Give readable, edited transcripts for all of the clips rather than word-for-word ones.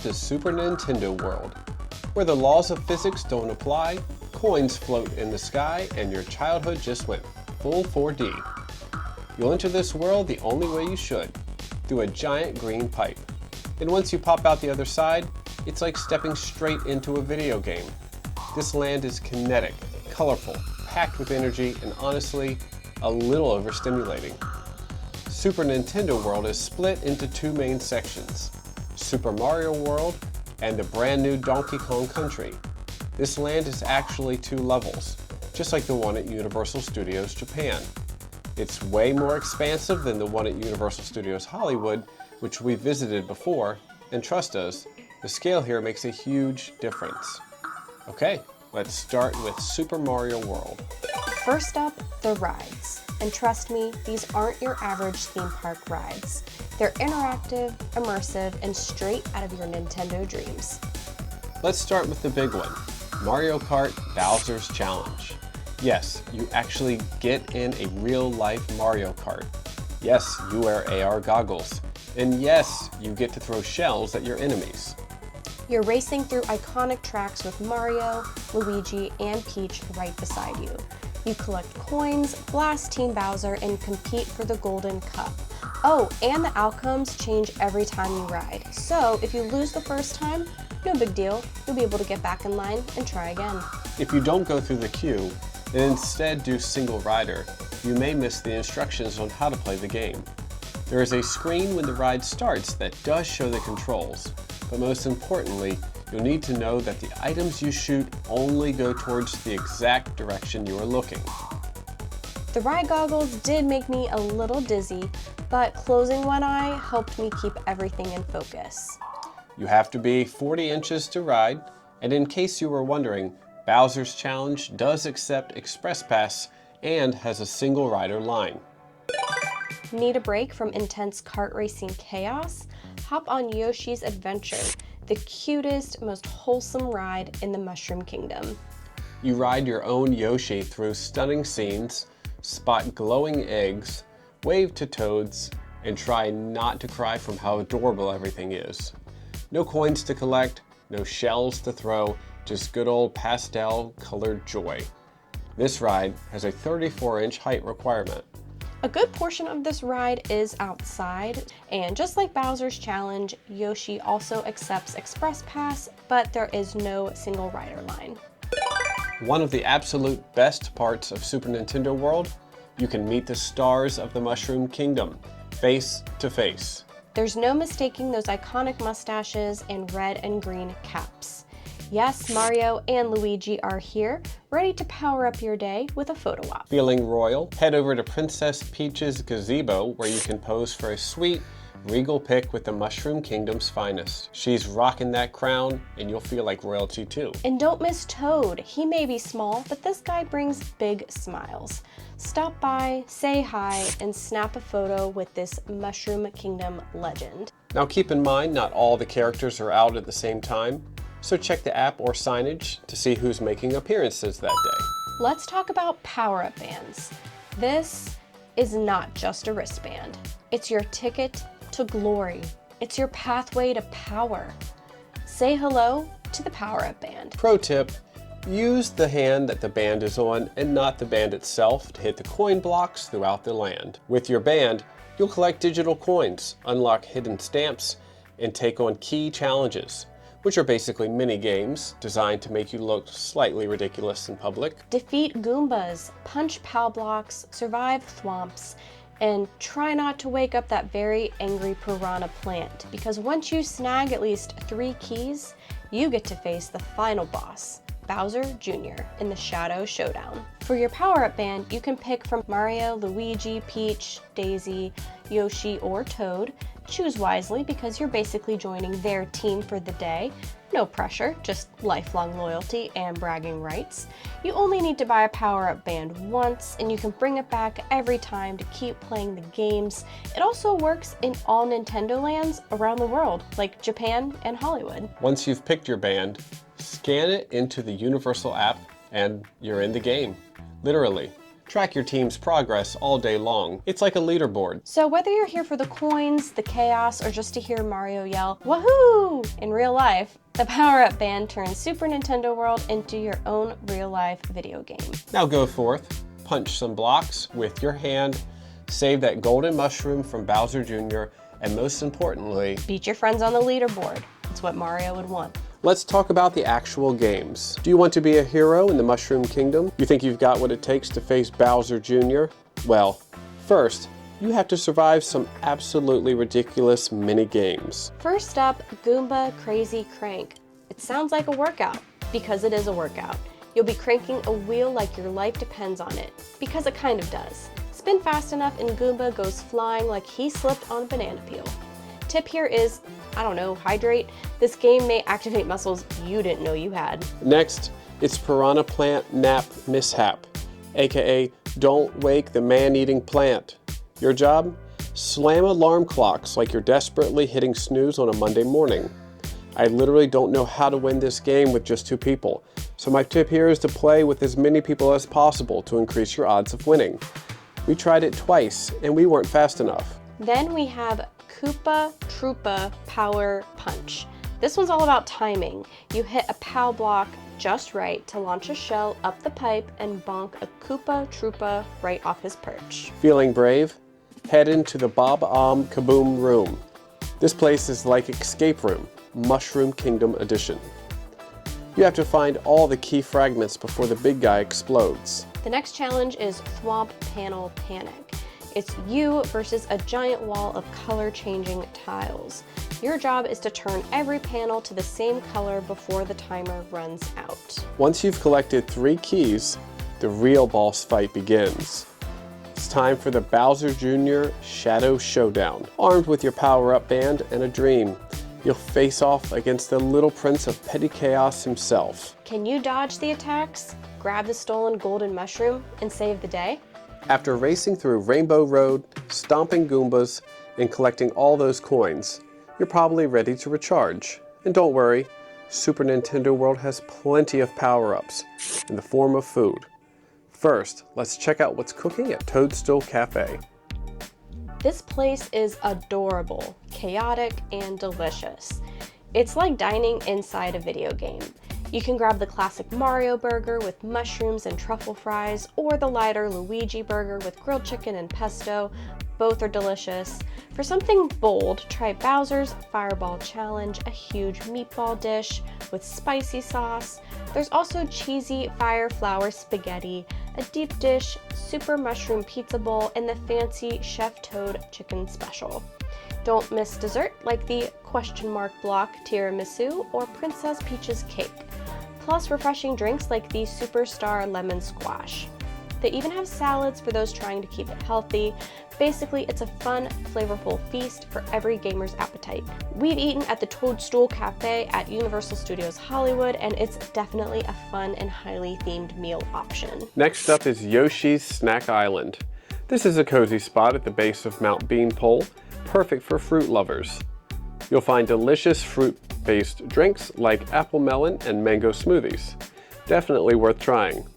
to Super Nintendo World, where the laws of physics don't apply, coins float in the sky, and your childhood just went full 4D. You'll enter this world the only way you should, through a giant green pipe. And once you pop out the other side, it's like stepping straight into a video game. This land is kinetic, colorful, packed with energy, and honestly, a little overstimulating. Super Nintendo World is split into two main sections, Super Mario World and the brand new Donkey Kong Country. This land is actually 2 levels, just like the one at Universal Studios Japan. It's way more expansive than the one at Universal Studios Hollywood, which we visited before, and trust us, the scale here makes a huge difference. Okay, let's start with Super Mario World. First up, the rides. And trust me, these aren't your average theme park rides. They're interactive, immersive, and straight out of your Nintendo dreams. Let's start with the big one, Mario Kart Bowser's Challenge. Yes, you actually get in a real-life Mario Kart. Yes, you wear AR goggles. And yes, you get to throw shells at your enemies. You're racing through iconic tracks with Mario, Luigi, and Peach right beside you. You collect coins, blast Team Bowser, and compete for the Golden Cup. Oh, and the outcomes change every time you ride. So if you lose the first time, no big deal. You'll be able to get back in line and try again. If you don't go through the queue and instead do single rider, you may miss the instructions on how to play the game. There is a screen when the ride starts that does show the controls, but most importantly, you'll need to know that the items you shoot only go towards the exact direction you are looking. The ride goggles did make me a little dizzy, but closing one eye helped me keep everything in focus. You have to be 40 inches to ride, and in case you were wondering, Bowser's Challenge does accept Express Pass and has a single rider line. Need a break from intense kart racing chaos? Hop on Yoshi's Adventure, the cutest, most wholesome ride in the Mushroom Kingdom. You ride your own Yoshi through stunning scenes, spot glowing eggs, wave to toads, and try not to cry from how adorable everything is. No coins to collect, no shells to throw, just good old pastel colored joy. This ride has a 34-inch height requirement. A good portion of this ride is outside, and just like Bowser's Challenge, Yoshi also accepts Express Pass, but there is no single rider line. One of the absolute best parts of Super Nintendo World, you can meet the stars of the Mushroom Kingdom, face to face. There's no mistaking those iconic mustaches and red and green caps. Yes, Mario and Luigi are here, ready to power up your day with a photo op. Feeling royal? Head over to Princess Peach's gazebo where you can pose for a sweet, regal pic with the Mushroom Kingdom's finest. She's rocking that crown and you'll feel like royalty too. And don't miss Toad. He may be small, but this guy brings big smiles. Stop by, say hi, and snap a photo with this Mushroom Kingdom legend. Now keep in mind, not all the characters are out at the same time. So check the app or signage to see who's making appearances that day. Let's talk about power-up bands. This is not just a wristband. It's your ticket to glory. It's your pathway to power. Say hello to the power-up band. Pro tip, use the hand that the band is on and not the band itself to hit the coin blocks throughout the land. With your band, you'll collect digital coins, unlock hidden stamps, and take on key challenges, which are basically mini games designed to make you look slightly ridiculous in public. Defeat Goombas, punch POW blocks, survive thwomps, and try not to wake up that very angry piranha plant, because once you snag at least 3 keys, you get to face the final boss, Bowser Jr. in the Shadow Showdown. For your power-up band, you can pick from Mario, Luigi, Peach, Daisy, Yoshi, or Toad. Choose wisely because you're basically joining their team for the day. No pressure, just lifelong loyalty and bragging rights. You only need to buy a power-up band once, and you can bring it back every time to keep playing the games. It also works in all Nintendo lands around the world, like Japan and Hollywood. Once you've picked your band, scan it into the Universal app and you're in the game. Literally. Track your team's progress all day long. It's like a leaderboard. So whether you're here for the coins, the chaos, or just to hear Mario yell, "Woohoo!" in real life, the Power Up Band turns Super Nintendo World into your own real-life video game. Now go forth, punch some blocks with your hand, save that golden mushroom from Bowser Jr., and most importantly, beat your friends on the leaderboard. It's what Mario would want. Let's talk about the actual games. Do you want to be a hero in the Mushroom Kingdom? You think you've got what it takes to face Bowser Jr.? Well, first, you have to survive some absolutely ridiculous mini games. First up, Goomba Crazy Crank. It sounds like a workout, because it is a workout. You'll be cranking a wheel like your life depends on it, because it kind of does. Spin fast enough and Goomba goes flying like he slipped on a banana peel. Tip here is, I don't know, hydrate. This game may activate muscles you didn't know you had. Next, it's Piranha Plant Nap Mishap, aka Don't Wake the Man-Eating Plant. Your job? Slam alarm clocks like you're desperately hitting snooze on a Monday morning. I literally don't know how to win this game with just 2 people, so my tip here is to play with as many people as possible to increase your odds of winning. We tried it twice, and we weren't fast enough. Then we have Koopa Troopa Power Punch. This one's all about timing. You hit a POW block just right to launch a shell up the pipe and bonk a Koopa Troopa right off his perch. Feeling brave? Head into the Bob Kaboom room. This place is like Escape Room, Mushroom Kingdom Edition. You have to find all the key fragments before the big guy explodes. The next challenge is Thwomp Panel Panic. It's you versus a giant wall of color-changing tiles. Your job is to turn every panel to the same color before the timer runs out. Once you've collected 3 keys, the real boss fight begins. It's time for the Bowser Jr. Shadow Showdown. Armed with your power-up band and a dream, you'll face off against the little prince of petty chaos himself. Can you dodge the attacks, grab the stolen golden mushroom, and save the day? After racing through Rainbow Road, stomping Goombas, and collecting all those coins, you're probably ready to recharge. And don't worry, Super Nintendo World has plenty of power-ups in the form of food. First, let's check out what's cooking at Toadstool Cafe. This place is adorable, chaotic, and delicious. It's like dining inside a video game. You can grab the classic Mario burger with mushrooms and truffle fries, or the lighter Luigi burger with grilled chicken and pesto. Both are delicious. For something bold, try Bowser's Fireball Challenge, a huge meatball dish with spicy sauce. There's also cheesy fire flour spaghetti, a deep dish, super mushroom pizza bowl, and the fancy Chef Toad chicken special. Don't miss dessert like the question mark block tiramisu or Princess Peach's cake. Plus refreshing drinks like the Superstar Lemon Squash. They even have salads for those trying to keep it healthy. Basically, it's a fun, flavorful feast for every gamer's appetite. We've eaten at the Toadstool Cafe at Universal Studios Hollywood, and it's definitely a fun and highly themed meal option. Next up is Yoshi's Snack Island. This is a cozy spot at the base of Mount Beanpole, perfect for fruit lovers. You'll find delicious fruit-based drinks like apple melon and mango smoothies. Definitely worth trying.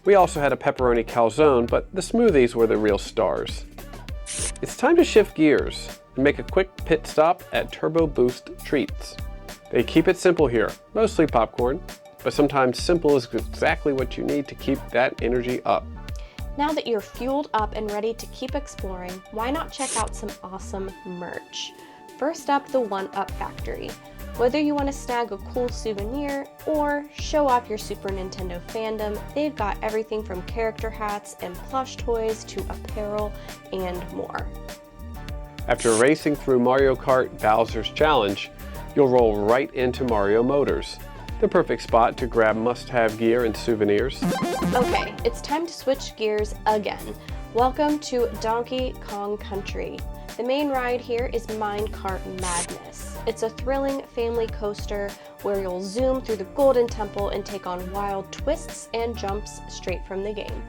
We also had a pepperoni calzone, but the smoothies were the real stars. It's time to shift gears and make a quick pit stop at Turbo Boost Treats. They keep it simple here, mostly popcorn, but sometimes simple is exactly what you need to keep that energy up. Now that you're fueled up and ready to keep exploring, why not check out some awesome merch? First up, the 1-Up Factory. Whether you want to snag a cool souvenir or show off your Super Nintendo fandom, they've got everything from character hats and plush toys to apparel and more. After racing through Mario Kart Bowser's Challenge, you'll roll right into Mario Motors, the perfect spot to grab must-have gear and souvenirs. Okay, it's time to switch gears again. Welcome to Donkey Kong Country. The main ride here is Minecart Madness. It's a thrilling family coaster where you'll zoom through the Golden Temple and take on wild twists and jumps straight from the game.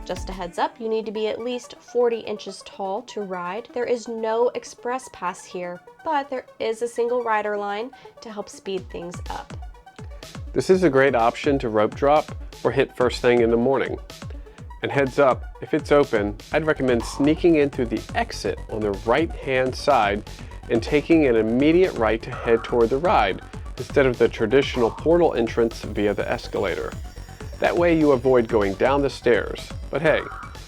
Just a heads up, you need to be at least 40 inches tall to ride. There is no express pass here, but there is a single rider line to help speed things up. This is a great option to rope drop or hit first thing in the morning. And heads up, if it's open, I'd recommend sneaking in through the exit on the right-hand side and taking an immediate right to head toward the ride, instead of the traditional portal entrance via the escalator. That way you avoid going down the stairs. But hey,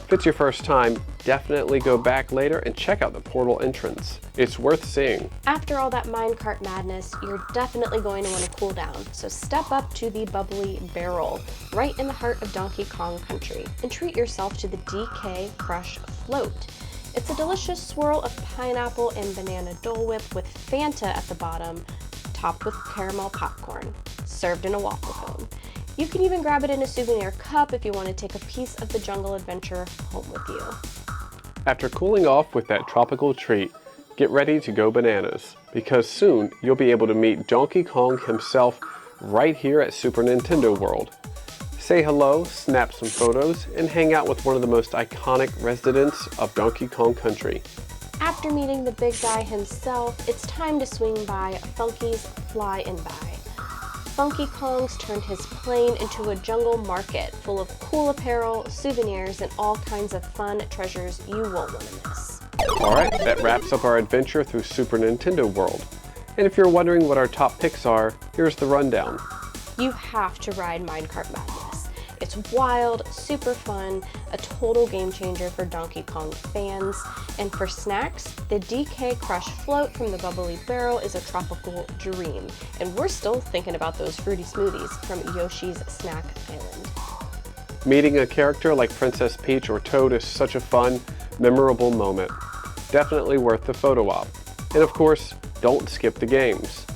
if it's your first time, definitely go back later and check out the portal entrance. It's worth seeing. After all that minecart madness, you're definitely going to want to cool down, so step up to the Bubbly Barrel, right in the heart of Donkey Kong Country, and treat yourself to the DK Crush Float. It's a delicious swirl of pineapple and banana Dole Whip with Fanta at the bottom, topped with caramel popcorn, served in a waffle cone. You can even grab it in a souvenir cup if you want to take a piece of the jungle adventure home with you. After cooling off with that tropical treat, get ready to go bananas, because soon you'll be able to meet Donkey Kong himself right here at Super Nintendo World. Say hello, snap some photos, and hang out with one of the most iconic residents of Donkey Kong Country. After meeting the big guy himself, it's time to swing by Funky's Fly and Buy. Funky Kong's turned his plane into a jungle market full of cool apparel, souvenirs, and all kinds of fun treasures you won't want to miss. Alright, that wraps up our adventure through Super Nintendo World. And if you're wondering what our top picks are, here's the rundown. You have to ride Minecart Madness. It's wild, super fun, a total game changer for Donkey Kong fans. And for snacks, the DK Crush Float from the Bubbly Barrel is a tropical dream. And we're still thinking about those fruity smoothies from Yoshi's Snack Island. Meeting a character like Princess Peach or Toad is such a fun, memorable moment. Definitely worth the photo op. And of course, don't skip the games.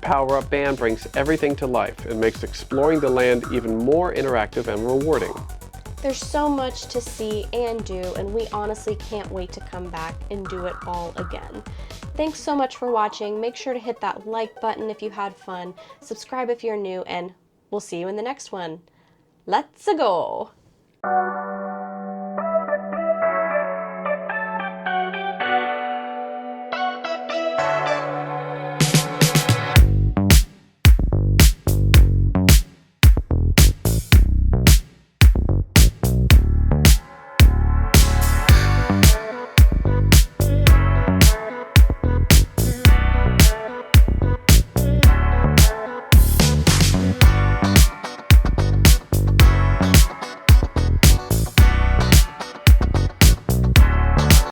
Power-Up Band brings everything to life and makes exploring the land even more interactive and rewarding. There's so much to see and do, and we honestly can't wait to come back and do it all again. Thanks so much for watching. Make sure to hit that like button if you had fun, subscribe if you're new, and we'll see you in the next one. Let's go!